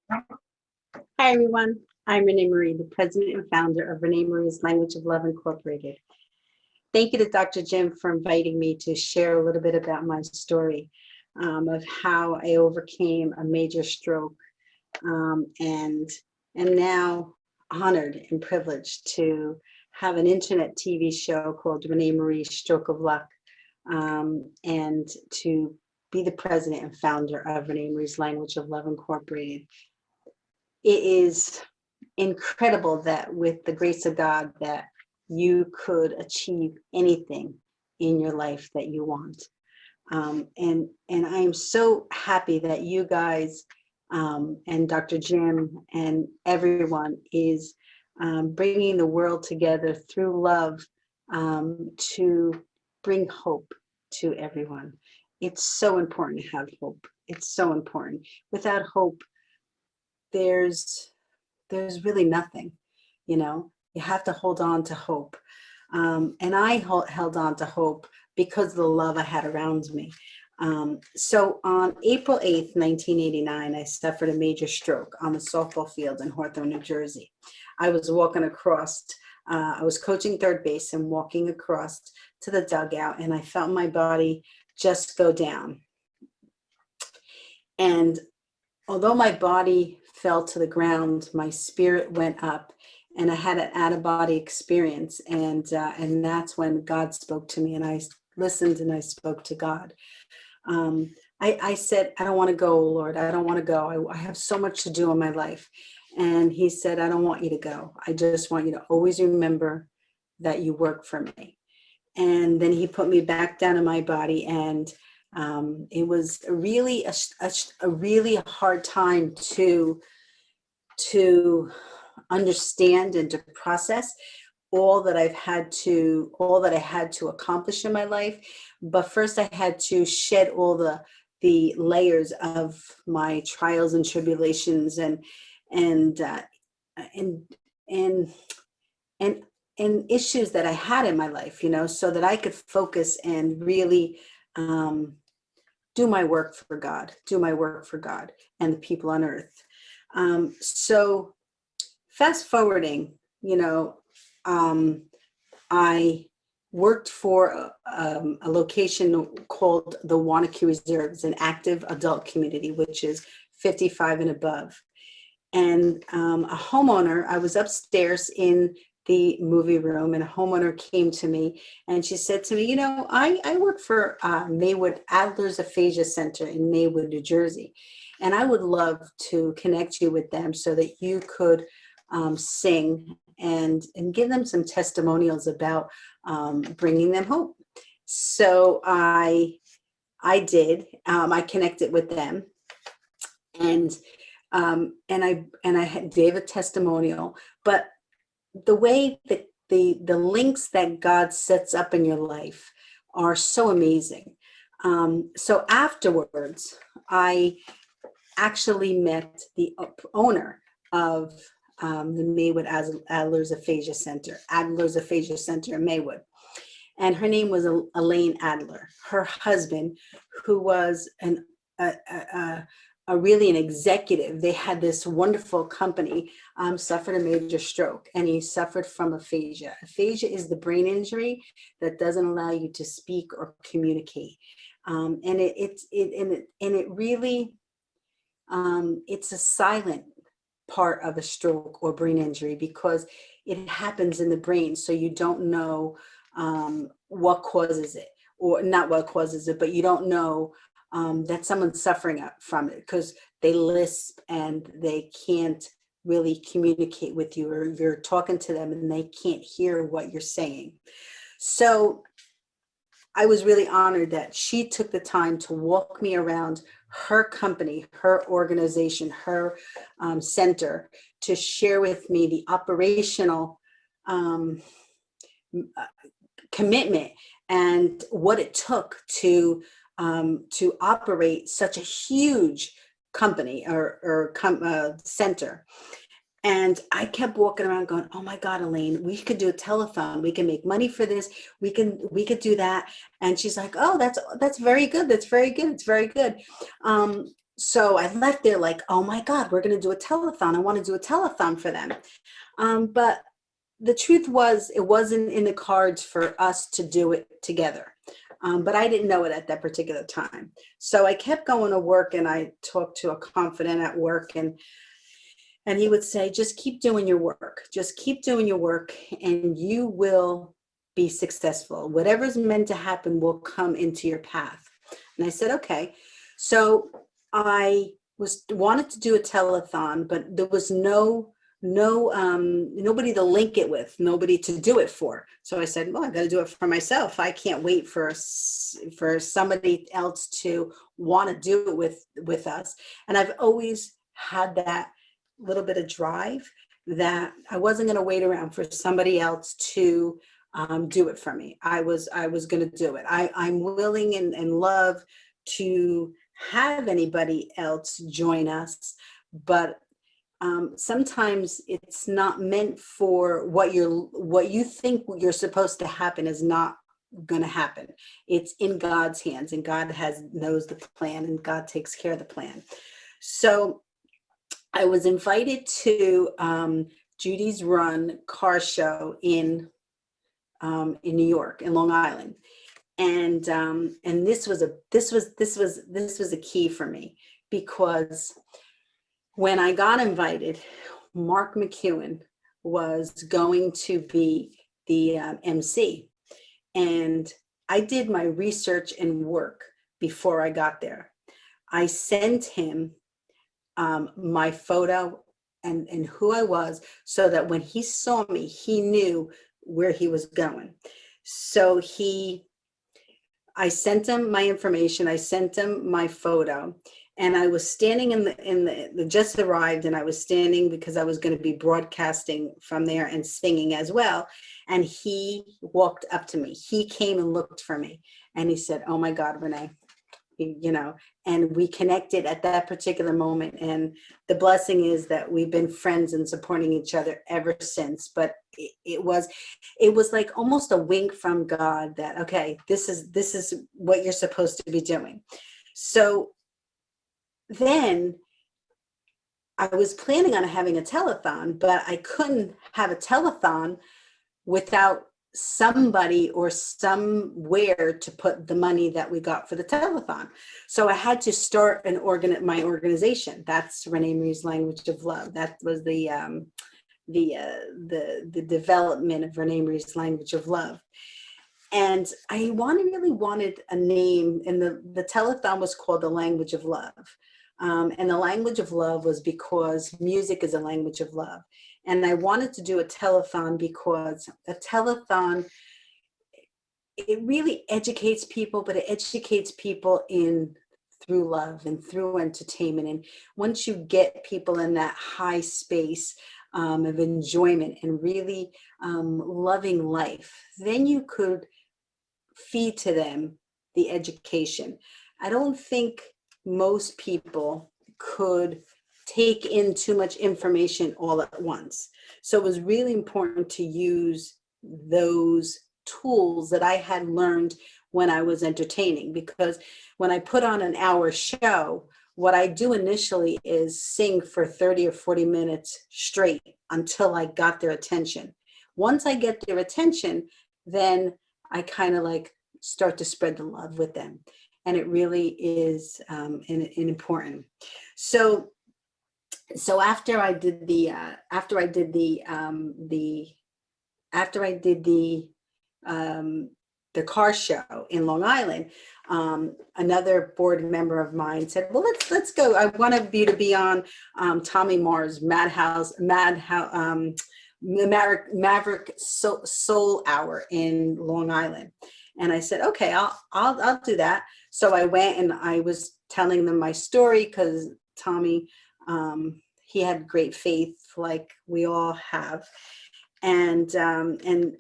Hi, everyone. I'm RenéMarie, the president and founder of ReneMarie's Language of Love Incorporated. Thank you to Dr. Jim for inviting me to share a little bit about my story of how I overcame a major stroke and am now honored and privileged to have an internet TV show called ReneMarie Stroke of Luck and to be the president and founder of ReneMarie's Language of Love Incorporated. It is incredible that with the grace of God that you could achieve anything in your life that you want. And I am so happy that you guys and Dr. Jim and everyone is bringing the world together through love to bring hope to everyone. It's so important to have hope. It's so important. Without hope, there's really nothing, you have to hold on to hope. And I held on to hope because of the love I had around me. So on April 8th, 1989, I suffered a major stroke on the softball field in Hawthorne, New Jersey. I was walking across, I was coaching third base and walking across to the dugout, and I felt my body just go down. And although my body fell to the ground, my spirit went up, and I had an out-of-body experience, and that's when God spoke to me, and I listened and I spoke to God. I said, I don't want to go, Lord. I don't want to go. I have so much to do in my life. And he said, I don't want you to go. I just want you to always remember that you work for me. And then he put me back down in my body, and it was really a really hard time to understand and to process all that I had to accomplish in my life. But first I had to shed all the layers of my trials and tribulations and and and issues that I had in my life, so that I could focus and really do my work for God and the people on earth. So fast forwarding, I worked for a location called the Wanakee Reserve. It's an active adult community, which is 55 and above. And a homeowner, I was upstairs in the movie room, and a homeowner came to me and she said to me, I work for Maywood Adler's Aphasia Center in Maywood, New Jersey, and I would love to connect you with them so that you could sing and give them some testimonials about bringing them hope. So I did. I connected with them, and I gave a testimonial. But the way that the links that God sets up in your life are so amazing. So afterwards, I actually met the owner of the Maywood Adler's Aphasia Center in Maywood. And her name was Elaine Adler. Her husband, who was really an executive, they had this wonderful company, suffered a major stroke, and he suffered from aphasia. Aphasia is the brain injury that doesn't allow you to speak or communicate. And it really, it's a silent part of a stroke or brain injury because it happens in the brain. So you don't know what causes it, or not what causes it, but you don't know that someone's suffering from it because they lisp and they can't really communicate with you, or you're talking to them and they can't hear what you're saying. So I was really honored that she took the time to walk me around her company, her organization, her center, to share with me the operational commitment and what it took to operate such a huge company or center. And I kept walking around going, oh my God, Elaine, we could do a telethon. We can make money for this. We could do that. And she's like, oh, that's very good. That's very good. It's very good. So I left there like, oh my God, we're going to do a telethon. I want to do a telethon for them. But the truth was, it wasn't in the cards for us to do it together. But I didn't know it at that particular time. So I kept going to work, and I talked to a confidant at work, and he would say, just keep doing your work. Just keep doing your work, and you will be successful. Whatever's meant to happen will come into your path. And I said, okay. So I wanted to do a telethon, but there was nobody to link it with, nobody to do it for. So I said, well, I got to do it for myself. I can't wait for somebody else to want to do it with us. And I've always had that little bit of drive that I wasn't going to wait around for somebody else to do it for me. I was going to do it. I'm willing and love to have anybody else join us, but sometimes it's not meant for what you think you're supposed to happen is not going to happen. It's in God's hands, and God knows the plan, and God takes care of the plan. So I was invited to Judy's Run car show in New York, in Long Island, and this was a key for me, because when I got invited, Mark McEwen was going to be the MC, and I did my research and work before I got there. I sent him my photo and who I was, so that when he saw me, he knew where he was going. So I sent him my information. I sent him my photo, and I was standing in the just arrived, and I was standing because I was going to be broadcasting from there and singing as well. And he walked up to me. He came and looked for me, and he said, "Oh my God, Renee." And we connected at that particular moment. And the blessing is that we've been friends and supporting each other ever since. But it was like almost a wink from God that, okay, this is what you're supposed to be doing. So then I was planning on having a telethon, but I couldn't have a telethon without somebody or somewhere to put the money that we got for the telethon. So I had to start my organization. That's RenéMarie's Language of Love. That was the development of RenéMarie's Language of Love. And I really wanted a name, and the telethon was called The Language of Love. And the language of love was because music is a language of love. And I wanted to do a telethon because a telethon, it really educates people, but it educates people through love and through entertainment. And once you get people in that high space of enjoyment and really loving life, then you could feed to them the education. I don't think most people could take in too much information all at once. So it was really important to use those tools that I had learned when I was entertaining, because when I put on an hour show, what I do initially is sing for 30 or 40 minutes straight until I got their attention. Once I get their attention, then I kind of like start to spread the love with them. And it really is important. So after I did the car show in Long Island, another board member of mine said, "Well, let's go. I want you to be on Tommy Marr's Maverick Soul Hour in Long Island." And I said, "Okay, I'll do that." So I went, and I was telling them my story, because Tommy, he had great faith, like we all have. And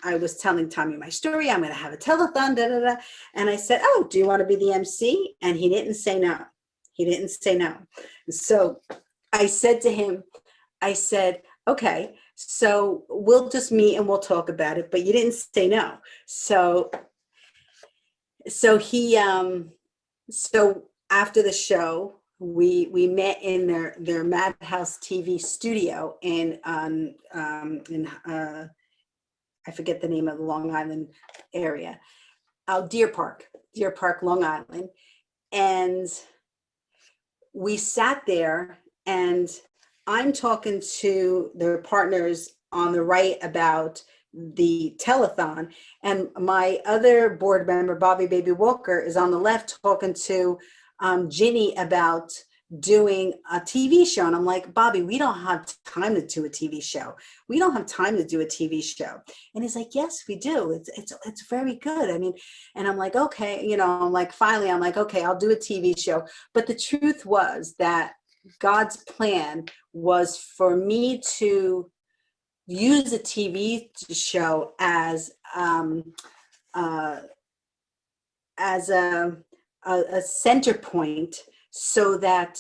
I was telling Tommy my story. I'm going to have a telethon, da, da, da. And I said, "Oh, do you want to be the MC?" And he didn't say no. He didn't say no. So I said to him, I said, "Okay, so we'll just meet and we'll talk about it, but you didn't say no." So he, so after the show, we met in their Madhouse TV studio in I forget the name of the Long Island area, Deer Park, Long Island. And we sat there, and I'm talking to their partners on the right about the telethon, and my other board member, Bobby Baby Walker, is on the left talking to Ginny about doing a TV show. And I'm like, Bobby, we don't have time to do a TV show. We don't have time to do a TV show. And he's like, yes, we do. It's very good. I mean, and I'm like, okay, I'm like, finally, I'm like, okay, I'll do a TV show. But the truth was that God's plan was for me to use a TV show as uh, a center point, so that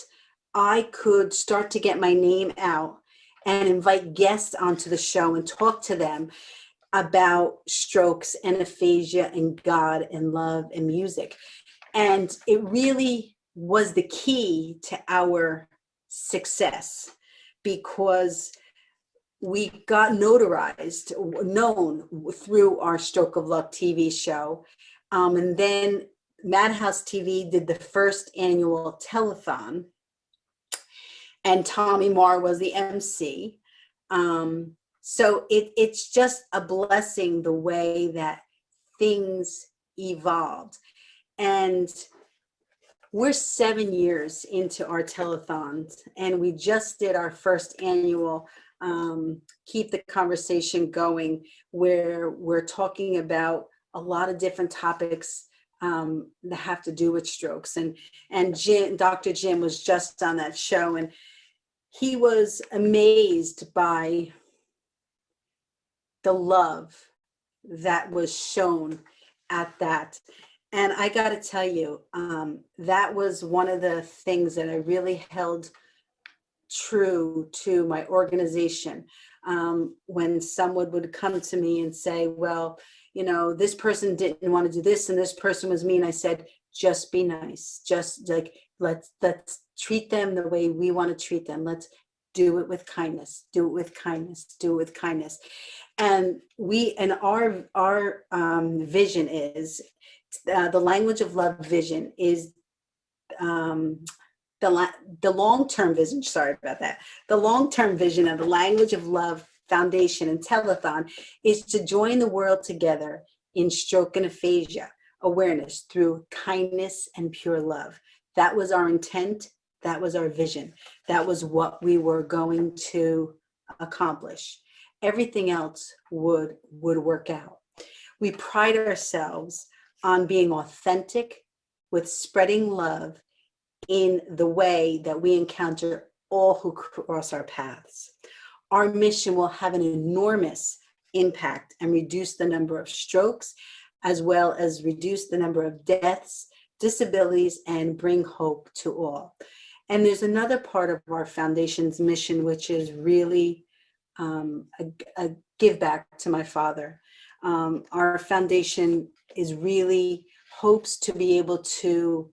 I could start to get my name out and invite guests onto the show and talk to them about strokes and aphasia and God and love and music. And it really was the key to our success, because we got known through our Stroke of Luck TV show. And then Madhouse TV did the first annual telethon, and Tommy Marr was the MC. So it's just a blessing the way that things evolved. And we're 7 years into our telethons, and we just did our first annual Keep the Conversation Going, where we're talking about a lot of different topics that have to do with strokes. And Dr. Jim was just on that show, and he was amazed by the love that was shown at that. And I got to tell you, that was one of the things that I really held true to my organization. When someone would come to me and say, well, this person didn't want to do this and this person was mean, I said, just be nice. Just like, let's treat them the way we want to treat them. Let's do it with kindness, do it with kindness, do it with kindness. And our vision is, the language of love vision is the long-term vision, sorry about that. The long-term vision of the Language of Love Foundation and Telethon is to join the world together in stroke and aphasia awareness through kindness and pure love. That was our intent. That was our vision. That was what we were going to accomplish. Everything else would work out. We pride ourselves on being authentic with spreading love in the way that we encounter all who cross our paths. Our mission will have an enormous impact and reduce the number of strokes, as well as reduce the number of deaths, disabilities, and bring hope to all. And there's another part of our foundation's mission, which is really a give back to my father. Our foundation is really hopes to be able to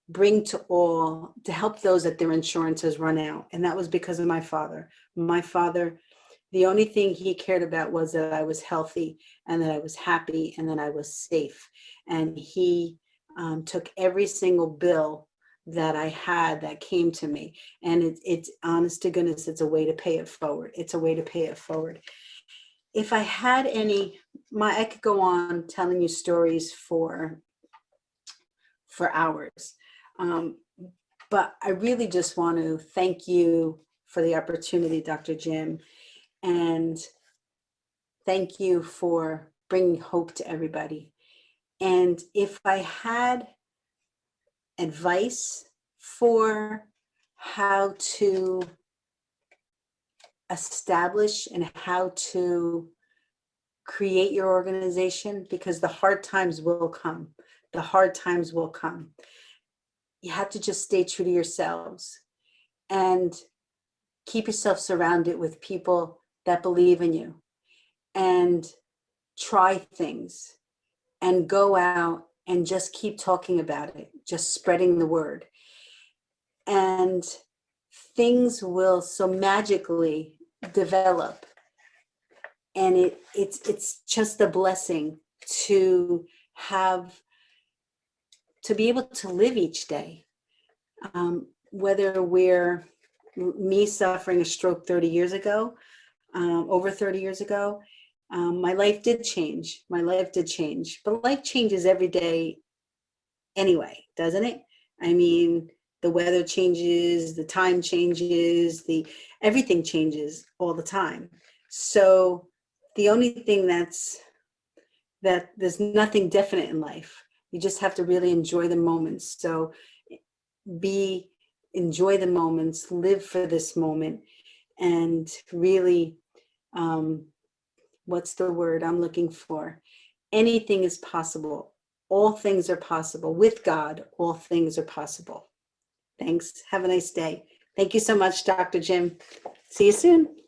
bring to all, to help those that their insurance has run out. And that was because of my father. My father, the only thing he cared about was that I was healthy and that I was happy and that I was safe. And he took every single bill that I had that came to me. And it's honest to goodness, it's a way to pay it forward. It's a way to pay it forward. If I had I could go on telling you stories for hours. But I really just want to thank you for the opportunity, Dr. Jim, and thank you for bringing hope to everybody. And if I had advice for how to establish and how to create your organization, because the hard times will come. The hard times will come. You have to just stay true to yourselves and keep yourself surrounded with people that believe in you, and try things and go out and just keep talking about it, just spreading the word. and things will so magically develop. And it's just a blessing to be able to live each day. Whether we're me suffering a stroke 30 years ago, over 30 years ago, my life did change. My life did change, but life changes every day anyway, doesn't it? I mean, the weather changes, the time changes, everything changes all the time. So the only thing that there's nothing definite in life. You just have to really enjoy the moments. So enjoy the moments, live for this moment, and really, what's the word I'm looking for? Anything is possible. All things are possible. With God, all things are possible. Thanks. Have a nice day. Thank you so much, Dr. Jim. See you soon.